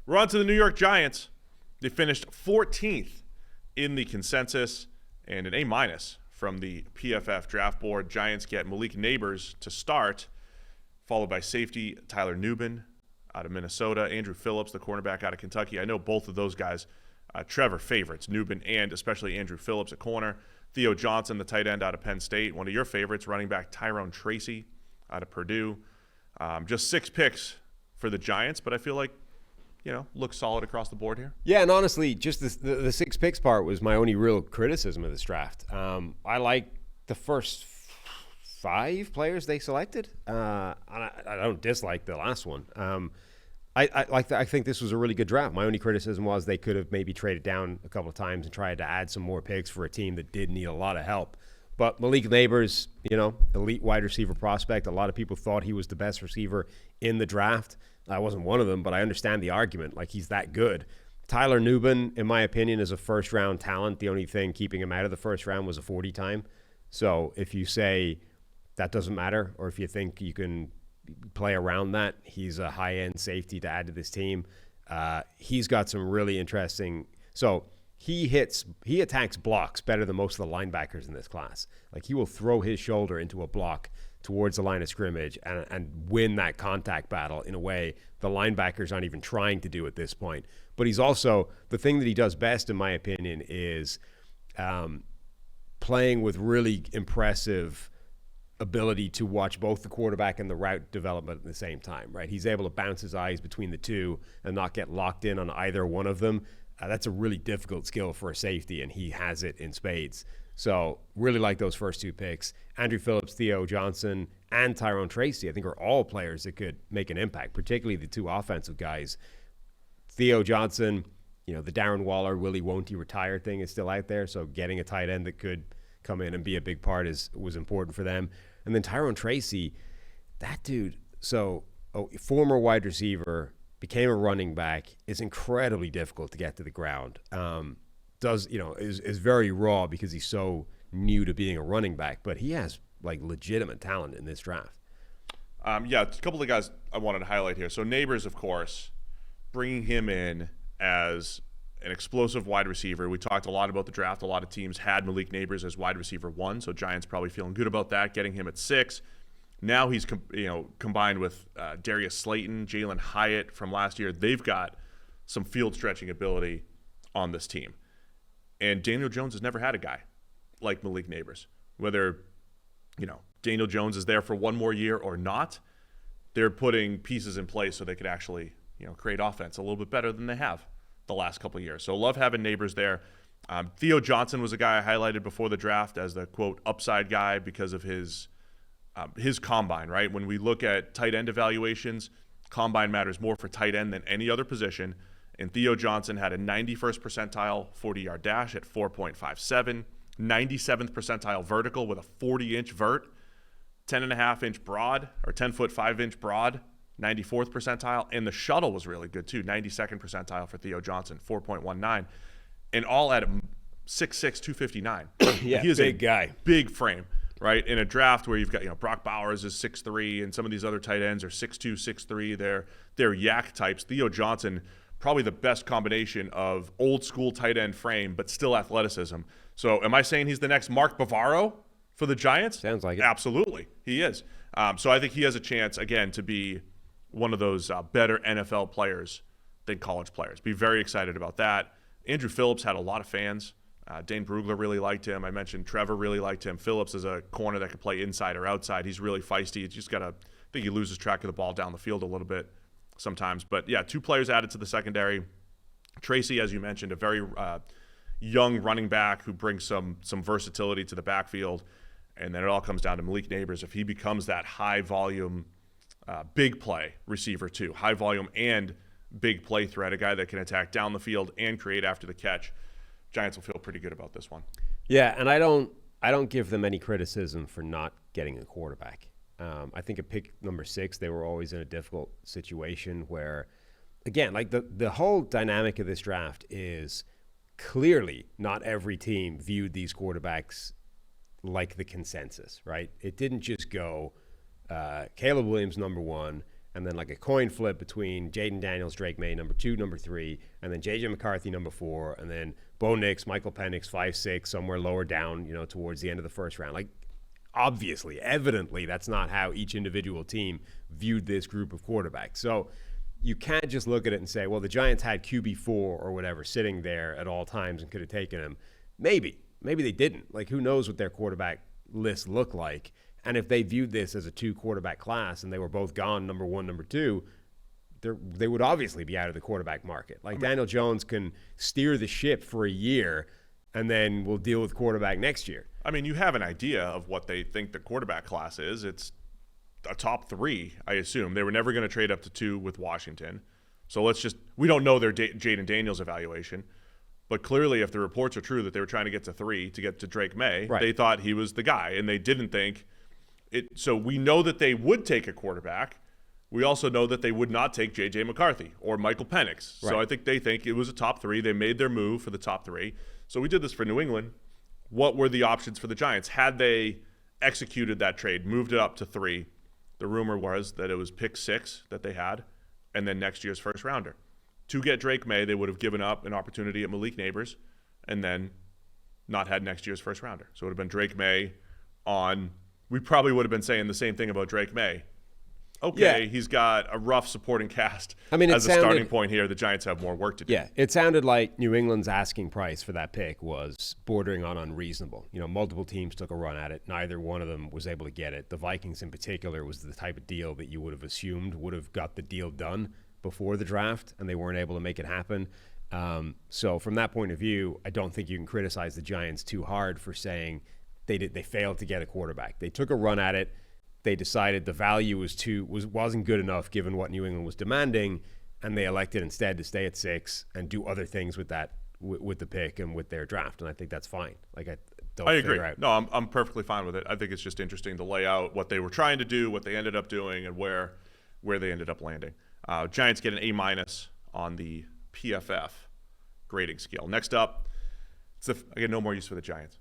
We're on to the New York Giants. They finished 14th in the consensus and an A- from the PFF draft board. Giants get Malik Nabers to start, followed by safety Tyler Nubin out of Minnesota, Andrew Phillips, the cornerback out of Kentucky. I know both of those guys, Trevor favorites, Nubin and especially Andrew Phillips at corner. Theo Johnson, the tight end out of Penn State. One of your favorites, running back Tyrone Tracy out of Purdue. Just 6 picks for the Giants, but I feel like, looks solid across the board here. Yeah, and honestly, just the 6 picks part was my only real criticism of this draft. I like the first 5 players they selected. I don't dislike the last one. I think this was a really good draft. My only criticism was they could have maybe traded down a couple of times and tried to add some more picks for a team that did need a lot of help. But Malik Nabers, elite wide receiver prospect. A lot of people thought he was the best receiver in the draft. I wasn't one of them, but I understand the argument. Like, he's that good. Tyler Nubin, in my opinion, is a first-round talent. The only thing keeping him out of the first round was a 40 time. So if you say that doesn't matter, or if you think you can play around that, he's a high-end safety to add to this team. He's got some really interesting – so he attacks blocks better than most of the linebackers in this class. Like, he will throw his shoulder into a block towards the line of scrimmage and win that contact battle in a way the linebackers aren't even trying to do at this point. But he's also – the thing that he does best, in my opinion, is playing with really impressive ability to watch both the quarterback and the route development at the same time, right? He's able to bounce his eyes between the two and not get locked in on either one of them. That's a really difficult skill for a safety, and he has it in spades. So really like those first 2 picks. Andrew Phillips, Theo Johnson, and Tyrone Tracy, I think, are all players that could make an impact, particularly the 2 offensive guys. Theo Johnson, the Darren Waller, will he, won't he retire thing is still out there, so getting a tight end that could come in and be a big part was important for them. And then Tyrone Tracy, that dude, former wide receiver, became a running back, is incredibly difficult to get to the ground. Is very raw because he's so new to being a running back, but he has legitimate talent in this draft. A couple of guys I wanted to highlight here. So Nabers, of course, bringing him in as an explosive wide receiver. We talked a lot about the draft. A lot of teams had Malik Nabers as wide receiver 1, so Giants probably feeling good about that, getting him at 6. Now he's combined with Darius Slayton, Jalen Hyatt from last year. They've got some field stretching ability on this team. And Daniel Jones has never had a guy like Malik Nabers. Whether, Daniel Jones is there for one more year or not, they're putting pieces in place so they could actually, create offense a little bit better than they have the last couple of years. So love having Nabers there. Theo Johnson was a guy I highlighted before the draft as the, quote, upside guy because of his combine, right? When we look at tight end evaluations, combine matters more for tight end than any other position. And Theo Johnson had a 91st percentile 40-yard dash at 4.57, 97th percentile vertical with a 40-inch vert, 10.5-inch broad, or 10-foot 5-inch broad, 94th percentile. And the shuttle was really good too, 92nd percentile for Theo Johnson, 4.19. And all at 6'6", 259. Yeah, he is big guy. Big frame. Right, in a draft where you've got Brock Bowers is 6'3", and some of these other tight ends are 6'2", 6'3". They're yak types. Theo Johnson, probably the best combination of old school tight end frame but still athleticism. So, am I saying he's the next Mark Bavaro for the Giants? Sounds like it. Absolutely, he is. So I think he has a chance again to be one of those better NFL players than college players. Be very excited about that. Andrew Phillips had a lot of fans. Dane Brugler really liked him. I mentioned Trevor really liked him. Phillips is a corner that can play inside or outside. He's really feisty. He's just I think he loses track of the ball down the field a little bit sometimes. But, 2 players added to the secondary. Tracy, as you mentioned, a very young running back who brings some versatility to the backfield. And then it all comes down to Malik Nabers. If he becomes that high-volume, big play receiver too, high-volume and big play threat, a guy that can attack down the field and create after the catch, Giants will feel pretty good about this one. Yeah, and I don't give them any criticism for not getting a quarterback. I think at pick number 6, they were always in a difficult situation where, again, the whole dynamic of this draft is clearly not every team viewed these quarterbacks like the consensus, right? It didn't just go Caleb Williams number 1, and then like a coin flip between Jaden Daniels, Drake May, number 2, number 3, and then JJ McCarthy, number 4, and then Bo Nix, Michael Penix, 5, 6, somewhere lower down, towards the end of the first round. Like, obviously, evidently, that's not how each individual team viewed this group of quarterbacks. So you can't just look at it and say, well, the Giants had QB4 or whatever sitting there at all times and could have taken him. Maybe they didn't. Like, who knows what their quarterback list looked like? And if they viewed this as a 2-quarterback class and they were both gone, number 1, number 2, they would obviously be out of the quarterback market. Like, Daniel Jones can steer the ship for a year, and then we'll deal with quarterback next year. I mean, you have an idea of what they think the quarterback class is. It's a top 3, I assume. They were never going to trade up to 2 with Washington. So we don't know their Jaden Daniels evaluation. But clearly, if the reports are true that they were trying to get to 3 to get to Drake May, right, they thought he was the guy, and they didn't think it. So we know that they would take a quarterback. We also know that they would not take J.J. McCarthy or Michael Penix. Right. So I think they think it was a top 3. They made their move for the top 3. So we did this for New England. What were the options for the Giants? Had they executed that trade, moved it up to 3, the rumor was that it was pick 6 that they had, and then next year's first rounder. To get Drake May, they would have given up an opportunity at Malik Neighbors and then not had next year's first rounder. So it would have been Drake May we probably would have been saying the same thing about Drake May. Okay, yeah, he's got a rough supporting cast as a starting point here. The Giants have more work to do. Yeah, it sounded like New England's asking price for that pick was bordering on unreasonable. Multiple teams took a run at it. Neither one of them was able to get it. The Vikings in particular was the type of deal that you would have assumed would have got the deal done before the draft, and they weren't able to make it happen. So from that point of view, I don't think you can criticize the Giants too hard for saying they failed to get a quarterback. They took a run at it. They decided the value wasn't good enough given what New England was demanding, and they elected instead to stay at 6 and do other things with that, with the pick and with their draft. And I think that's fine. Like, I agree. No, I'm perfectly fine with it. I think it's just interesting to lay out what they were trying to do, what they ended up doing, and where they ended up landing. Giants get an A- on the PFF grading scale. Next up, I get no more use for the Giants.